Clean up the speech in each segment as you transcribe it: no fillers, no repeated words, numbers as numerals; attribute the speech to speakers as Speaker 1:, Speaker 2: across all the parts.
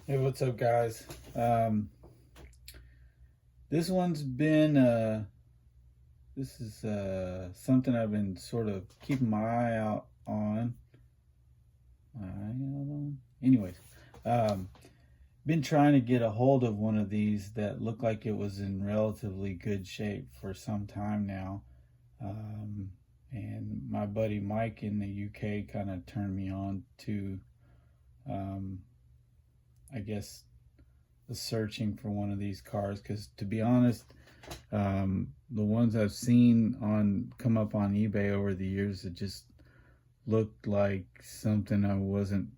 Speaker 1: Hey, what's up, guys? This one's been this is something I've been sort of keeping my eye out on. Anyways, um, been trying to get a hold of one of these that looked like it was in relatively good shape for some time now. And my buddy Mike in the UK kind of turned me on to, um, I guess, the searching for one of these cars, because to be honest, the ones I've seen on come up on eBay over the years, it just looked like something I wasn't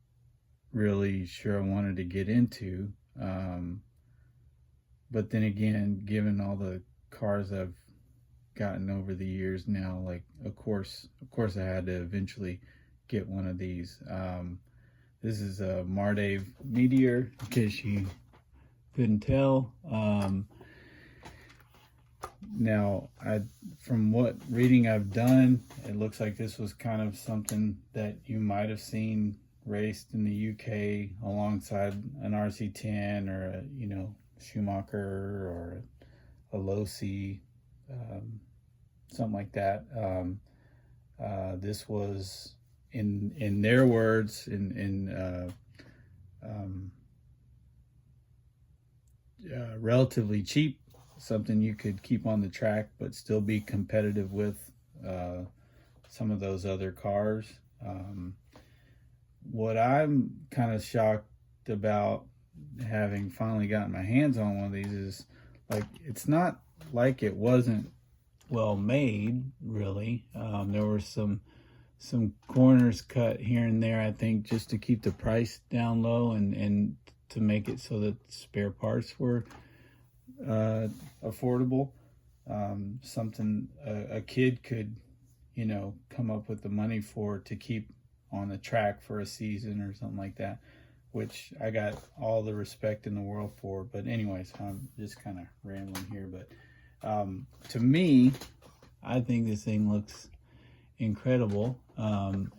Speaker 1: really sure I wanted to get into. But then again, given all the cars I've gotten over the years now, like of course I had to eventually get one of these. This is a Mardave Meteor, in case you couldn't tell. Now, from what reading I've done, it looks like this was kind of something that you might have seen raced in the UK alongside an RC10 or a Schumacher or a Losi, something like that. This was, in their words, relatively cheap, something you could keep on the track but still be competitive with some of those other cars. What I'm kind of shocked about, having finally gotten my hands on one of these, is like it's not like it wasn't well made, really. There were some corners cut here and there, I think, just to keep the price down low and to make it so that spare parts were affordable. Something a kid could, come up with the money for, to keep on the track for a season or something like that, which I got all the respect in the world for. But anyways, I'm just kind of rambling here. But to me, I think this thing looks incredible.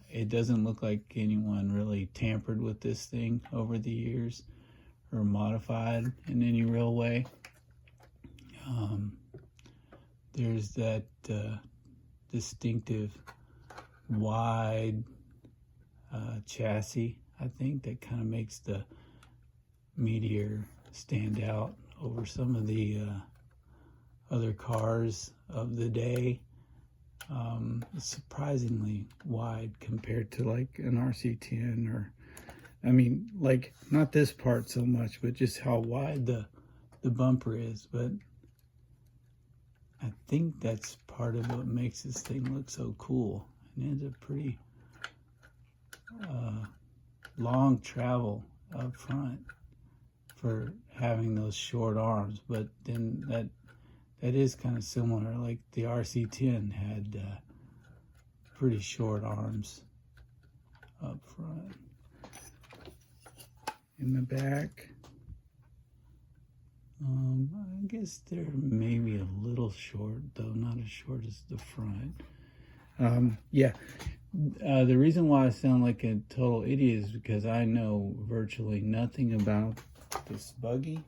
Speaker 1: It doesn't look like anyone really tampered with this thing over the years or modified in any real way. There's that distinctive wide chassis, I think, that kind of makes the Meteor stand out over some of the other cars of the day. It's surprisingly wide compared to like an RC10, or like not this part so much, but just how wide the bumper is. But I think that's part of what makes this thing look so cool. And it's a pretty long travel up front for having those short arms. But then that is kind of similar. Like the RC10 had pretty short arms up front. In the back, I guess they're maybe a little short, though not as short as the front. The reason why I sound like a total idiot is because I know virtually nothing about this buggy.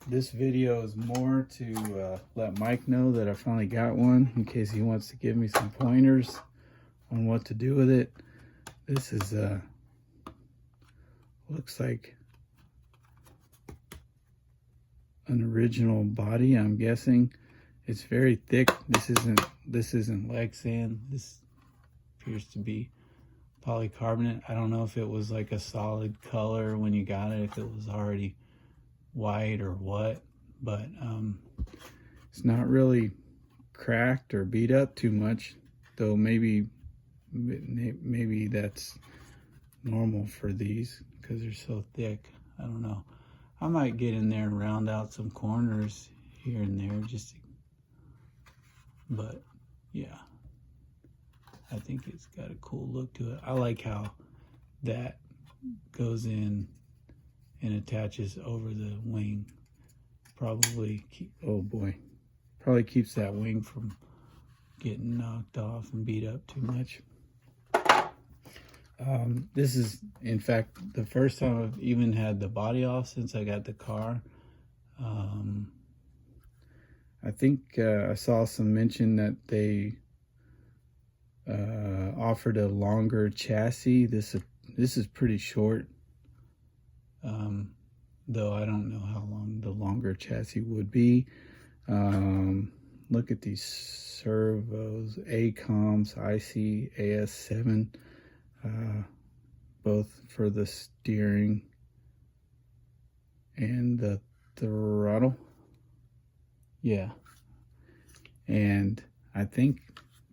Speaker 1: This video is more to let Mike know that I finally got one, in case he wants to give me some pointers on what to do with it. This is looks like an original body, I'm guessing. It's very thick. This isn't Lexan. This appears to be polycarbonate. I don't know if it was like a solid color when you got it, if it was already white or what, but it's not really cracked or beat up too much, though maybe that's normal for these because they're so thick. I don't know. I might get in there and round out some corners here and there, but yeah, I think it's got a cool look to it. I like how that goes in and attaches over the wing. Probably keeps that wing from getting knocked off and beat up too much. This is, in fact, the first time I've even had the body off since I got the car. I think I saw some mention that they offered a longer chassis. This is pretty short, though I don't know how long the longer chassis would be. Look at these servos, ACOMs, IC AS7, both for the steering and the throttle. Yeah, and I think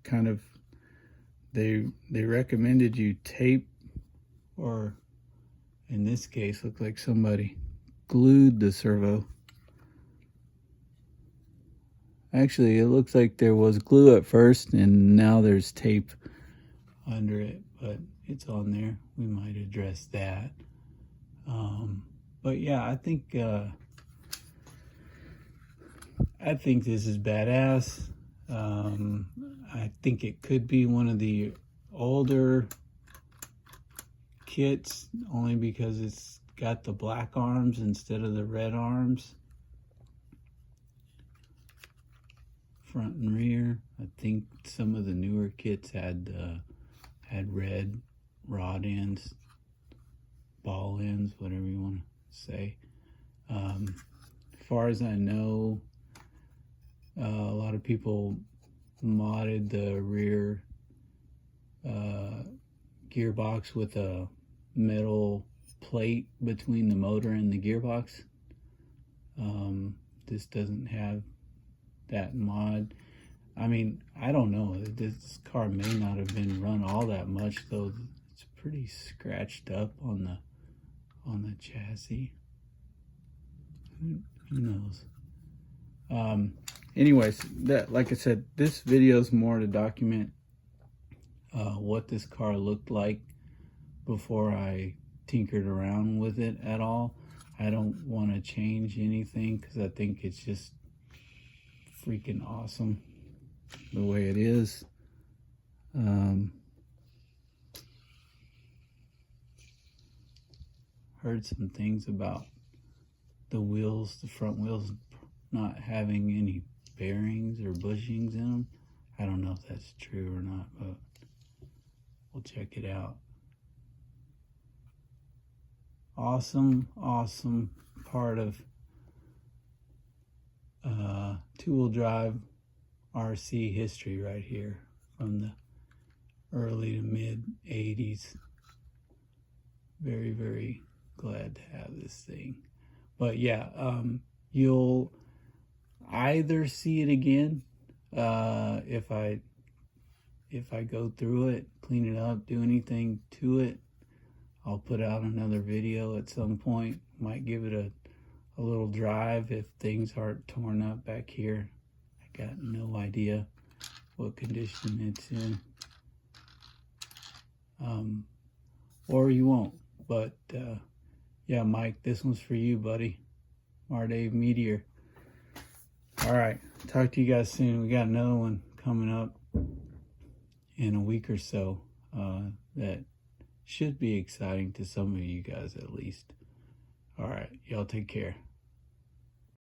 Speaker 1: kind of they recommended you tape, or in this case looked like somebody glued the servo. Actually, it looks like there was glue at first and now there's tape under it, but it's on there. We might address that. But yeah, I think this is badass. I think it could be one of the older kits, only because it's got the black arms instead of the red arms. Front and rear. I think some of the newer kits had red rod ends, ball ends, whatever you want to say. As far as I know, a lot of people modded the rear gearbox with a metal plate between the motor and the gearbox. This doesn't have that mod. I mean, I don't know. This car may not have been run all that much, though. It's pretty scratched up on the chassis. Who knows? Anyways, like I said, this video is more to document what this car looked like before I tinkered around with it at all. I don't want to change anything because I think it's just freaking awesome the way it is. Heard some things about the wheels, the front wheels, not having any bearings or bushings in them. I don't know if that's true or not, but we'll check it out. Awesome part of two-wheel drive RC history right here from the early to mid 80s. Very glad to have this thing. But yeah, you'll either see it again if I go through it, clean it up, do anything to it. I'll put out another video at some point. Might give it a little drive if things aren't torn up back here. I got no idea what condition it's in. Or you won't. But yeah, Mike, this one's for you, buddy. Mardave Meteor. All right, talk to you guys soon. We got another one coming up in a week or so that should be exciting to some of you guys at least. All right, y'all take care.